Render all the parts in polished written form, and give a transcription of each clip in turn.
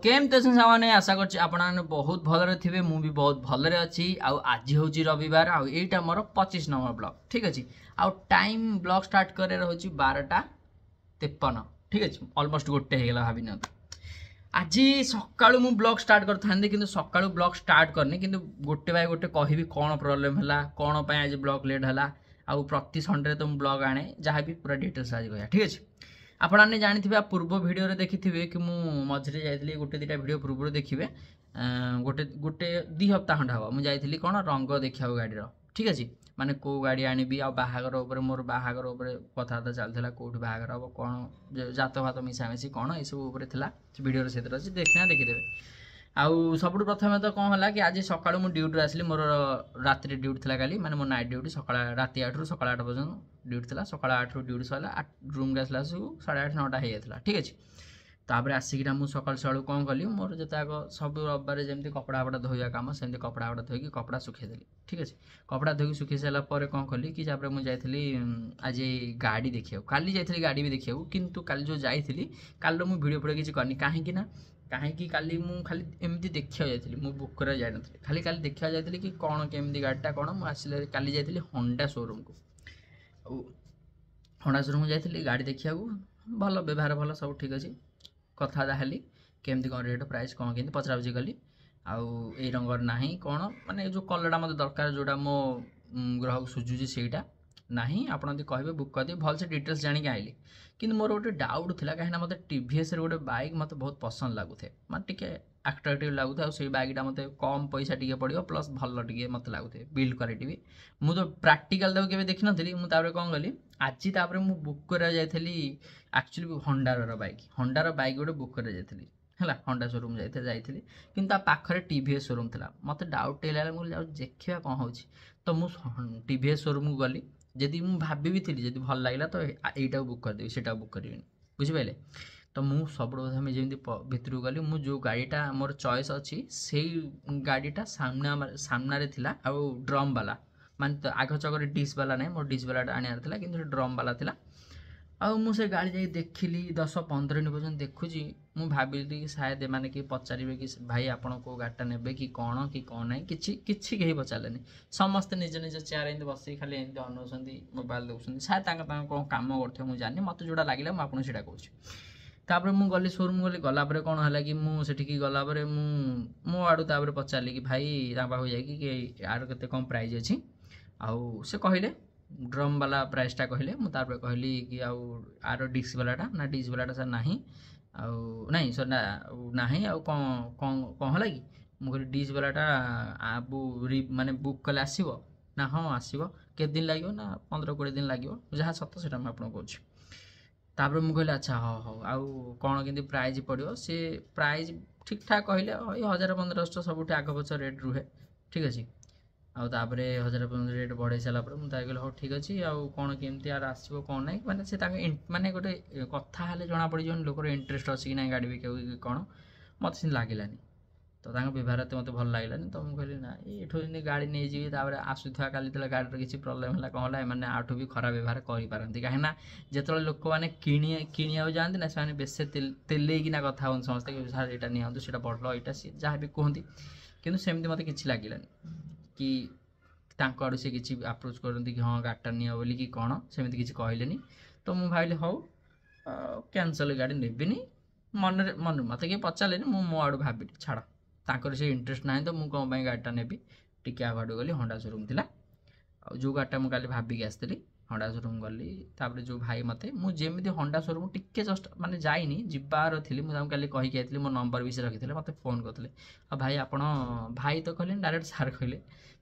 केमती अच्छे सामाने आशा करछि आपण बहुत भलरे थिबे मु भी बहुत भलरे अछि आउ आज होछि रविवार आउ एटा मोर 25 नंबर ब्लॉग ठीक अछि आउ टाइम ब्लॉग स्टार्ट करे रहछि 12:53 ठीक अछि ऑलमोस्ट गोटे हे गेला भाबी न आज सकाळु मु ब्लॉग स्टार्ट करथांदे किंतु सकाळु ब्लॉग स्टार्ट करने किंतु गोटे बाय गोटे कहिबी कोन प्रॉब्लम हला कोन पय आज ब्लॉग लेट हला आउ प्रति संडे तो ब्लॉग आने जहाँ भी पूरा डिटेल्स आज गया ठीक अछि आपण आने जानिथिबे पूर्व वीडियो रे देखिथिबे कि मु मझरे जाइतली गोटे दिटा वीडियो पूर्व देखिबे गोटे गोटे 2 हप्ता खंड हवा मु जाइतली कोन रंग देखियाव गाडी रो ठीक अछि माने को गाडी आनिबी आ बाहागर ऊपर मोर बाहागर ऊपर कथाता चलथला कोठी बाहागर अब कोन जात भात मिसा मिसी कोन ए सब ऊपर थिला वीडियो रे सेतर अछि देखना देखिदेबे आउ सबुठ प्रथमे तो कौन है कि आज सकाळु मु ड्यूटी आसली मोर रात्रि ड्यूटी थिला काली माने मोर नाइट ड्यूटी सकाळ राति 8 रु सकाळ 8 पर्यंत ड्यूटी थिला सकाळ 8 रु ड्यूटी सला 8 रूम के आसला सु 8:30 9टा हे जातला ठीक अछि तापर आसिकिरा मु सकाळ सकाळु कोन कली मोर जताक सब रविवार जेमति कपड़ा बडा धोइया काम सेमति कपड़ा बडा धोइ कि कपड़ा सुखे देली ठीक अछि कपड़ा धोइ सुखे सेला परे कोन कली कि तापर मु जाइथली आज गाडी देखियो काली जाइथली गाडी भी देखियो किंतु काली जो जाइथली काल मु वीडियो पडे किछि करनी काहे कि ना कहीं काली मु खाली एमती देखिया जाइथली मु बुक करा जाय नथली खाली काली देखिया जाइथली कि कोन केमती गाडीटा कोन मु आसिले काली जाइथली होंडा शोरूम को होंडा शोरूम जाइथली गाडी देखिया को भलो व्यवहार भलो सब ठीक अछि कथा दाहली केमती कोन रेट प्राइस कोन केमती पचरा बुझी गली आउ ए रंगर नाही कोन माने जो कलरटा मते दरकार जोडा मो ग्राहक सुजुजी सेटा नाही आपण यदि कहबे बुक कर दे भल से डिटेल्स जानि के आइली किंतु मोर गोटे डाउट थिला काहे मते टीवीएस रे गोटे बाइक मते बहुत पसंद लागुथे माने टिके अट्रैक्टिव लागुथे आ सेई बाइकटा मते कम पैसा टिके पड़ियो प्लस भल टिके मते लागुथे बिल्ड क्वालिटी भी मु तो प्रैक्टिकल दब केबे देखि नथली मु ताबरे कोन गली आजि ताबरे मु बुक करा जायथली एक्चुअली होंडा रो बाइक गोटे बुक करा जायथली हला होंडा शोरूम जाइथली किंतु आ पाखरे टीवीएस शोरूम थिला मते डाउट एला मु जाउ देखिया कोन होछि तो मु टीवीएस शोरूम गली जदि मु भाबी भी थी जदि भल लागला तो एटा बुक कर देबी सेटा बुक करबिनी बुझि पाइले तो मु सब प्रथमे जेमति भितरु गली मु जो गाडीटा मोर चॉइस अछि सेही गाडीटा सामना रे थिला आ ड्रम वाला माने तो आग चकरे डिश वाला नै मोर डिश वाला आनियार थिला किंतु ड्रम वाला थिला आ मु से गाड़ी जाई देखिली 10-15 मिनिट पर्यंत देखुची मु भाबिली कि शायद माने कि पचारिबे कि भाई आपण को गाडीटा नेबे कि कोन नै किछि केही पचारलेनी समस्त निज निज चेयर एंद बसी खाली एंद अनुसंदी मोबाइल देखुसंदी शायद तांका कोन काम करथे मु जानि मते जोडा लागिला मु आपण सेटा कहूची तापर मु गली शोरूम गला परे कोन हला कि मु सेठी की गला परे मु आडू तापर पचारली कि भाई ता पाखु जाई कि यार केते कम प्राइस अछि आउ से कहिले ड्रम वाला प्राइसटा कहले मु तापर कहली कि आउ आरो डिस्क वालाटा ना डिस्क वालाटा सर नाही आउ नाही सर ना नाही आउ कोन हला कि मु कहली डिस्क वालाटा आबु माने बुक कले आसीबो ना हां आसीबो के दिन लागियो ना 15-20 दिन लागियो जहा सत्य सेटा म आपन कहूची तापर मु कहले अच्छा हो आउ कोन केंदी प्राइस पड़ियो से प्राइस ठीक ठाक कहले 1000-1500 सबुठी आग पछ रेट रुहे ठीक अछि आउ तापर 1000 रेट बढ़े साला पर मु ताइ कहले हो ठीक अछि आउ कोन केमती यार आसीबो कोन नै माने से ताके माने गोटे कथा हाले जणा पड़ी जोन लोकर इंटरेस्ट अछि कि नै गाडी बिके कोन मते सिन लागिलानी तो तांग व्यवहार मते भल लागिलानी तो मु कहली ना एठो इने गाडी नै जीवी तापर आसुथवा काली तला गाडी रे किछि प्रॉब्लम हला कहला माने आठो भी खराब व्यवहार करि पारंती काहे ना जेतले लोक माने किनिया जानती ना से बेसे तेले कि ना कथा होन समस्त कि सर एटा नि हंतु सेटा पडलो एटा जहा भी कहंती किंतु सेमति मते किछि लागिलानी कि तांको आडू से किछि अप्रोच करंती कि हां गाडटा निया बोली कि कोन सेमति किछि कहलेनी तो मु भाइले हौ कैंसिल गाडी नेबिनी मन मते के पचालेनी मो आडू भाबिली छाड़ तांकर से इंटरेस्ट नाही तो मु कोन पय गाडटा नेबी टिके आडू गली होंडा शोरूम थिला आ जो गाडटा मु काली भाबी के आस्तली होंडा शोरूम गली तापर जो भाई मते मु जेमिति होंडा शोरूम टिके जस्ट माने जाइनी जिबार थिली मु ताम काली कहि के आइतली मो नंबर भी से रखिथिले मते फोन करथिले आ भाई आपण भाई तो कहले डायरेक्ट सार कहले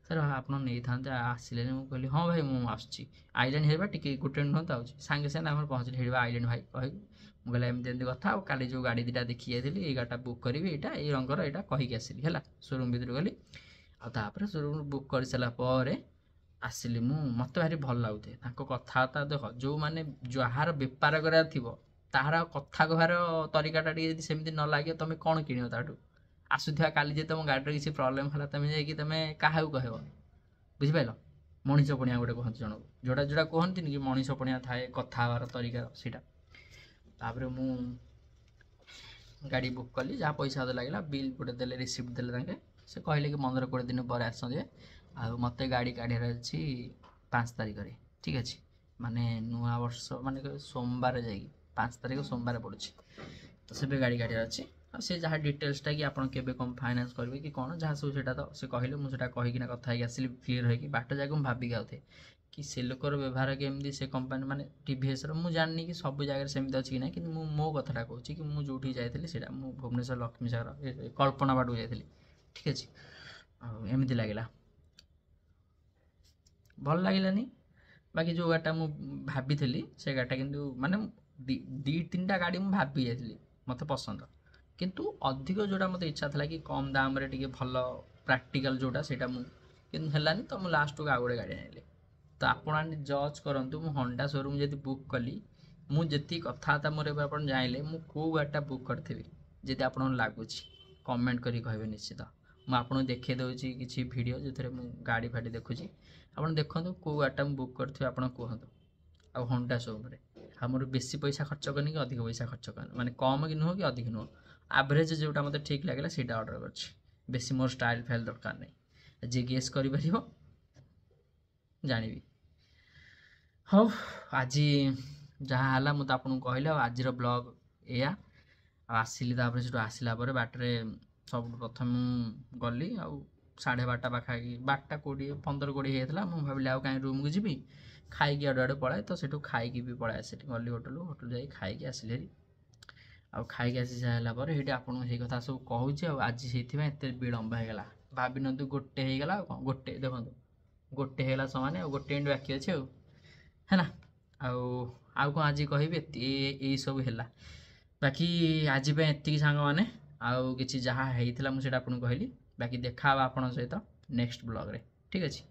सर आपण नै थांते आसिले मु कहली हां भाई मु आछी आइलैंड हेबा टिके गुटे नहत आउची सांगे से हमर पहुंचली हेबा आइलैंड भाई कहि मु कहले एमते एमते कथा आ काली जो गाडी दिटा देखि आइतली ए गाडा बुक करबी एटा ए रंगर एटा कहि के आसिली हला शोरूम भीतर गली आ तापर शोरूम बुक कर सला परे आसिली मु मते भारी भल लागुथे ताको कथा देख जो माने जहार व्यापार करा थिबो ताहार कथा कहर तरीकाटा टी सेमती न लागे तमे कोन किनियो ताटू आसुथिया काली जे तुम गाड़ी किसी प्रॉब्लम हला तमे जाई कि तमे काहाउ कहबो बुझि पाइलो मनीष पणिया गोटे कहत जण जोडा जोडा कहंती कि मनीष पणिया थाए कथा बार तरीका सीटा तापर मु गाड़ी बुक कली जहाँ पैसा लगे बिल गोटे देले रिसीप्ट देले तांके से कहले कि 15-20 दिन पर आसजे आ मते गाड़ी काढ़ार अच्छी 5 तारिख रे ठीक अच्छे माने नुआ वर्ष माने सोमवार जाइए 5 तारिख सोमवार पड़े तो से गाड़ी काढ़ार अच्छे से जहाँ डिटेल्सटा कि आपड़ के फाइनान्स करेंगे कि कौन जहाँ सब से तो से कहले मुझे कहीकिना कथा आसली क्लीयर होगी बाट जाक भाविक आउे कि से लोकर व्यवहार केमती से कंपानी माने टीवीएस मुझे जानी कि सब जगह सेमती अच्छी कि ना कि मो कथा कहूँ कि मुझे जो जाइली से भुवनेश्वर लक्ष्मी सागर कल्पना बाट जाइली ठीक अच्छे आमती लगे भल लगे बाकी जो गाड़ीटा मुझे भाभी से गाड़ीटा कि माने दी 3टा गाड़ी मुझे भाभी जाइली मत पसंद किंतु अधिक जोड़ा मत इच्छा था कि कम दाम रे टिके भल प्रैक्टिकल जोटा सेटा मु किंतु हेलानी तो मु लास्ट को आगोड़े गाड़ी आनी तो आपण जज करंतु मु होंडा शोरूम जदि बुक कली मु जति कथा मोर आप जाइले मु को गाड़ीटा बुक करी जदि आपन लगुच कमेंट करी कहबे निश्चित मुझे आपको देखे दूसरी किसी वीडियो जो मु गाड़ी फाड़ी देखुची आप देखो कौ गाड़ीटा बुक करें आप कहतु आ होंडा शोरूम आमर बेसी पैसा खर्च करनी कि अधिक पैसा खर्च कर माने कम कि नुह कि अधिक नुह एवरेज जोटा मतलब ठीक लगे से ऑर्डर कर मोर स्टाइल फाइल दरकार नहीं जी गेस कर जानी हाँ आज जहाँ है मुझे आपको कहली आज ब्लॉग या आसली से आसला बाटे सब प्रथम गली आ 12:30 पाखापाखि 12:20 होता मुझे भाविली आउ कहीं रूम को जी खाई आड़े आड़े पलाए तो सेठू खाई भी पलाए से गली होटल जा खाई आसिली आ खाई आसी सारापर ये आपको ये कथा सब कहूँ आज से विलम्ब होगा भाभी नु गोटे होगा कौन गोटे देखो गोटे होगा सामान आ गोटे मिनट बाकी अच्छे है ना आउ कौन आज कह यही सब है बाकी आज एति सांग मैंने आउ कि जहाँ होता मुझे आपको कहली बाकी देखा आप सहित नेक्स्ट ब्लॉग रे ठीक अच्छे।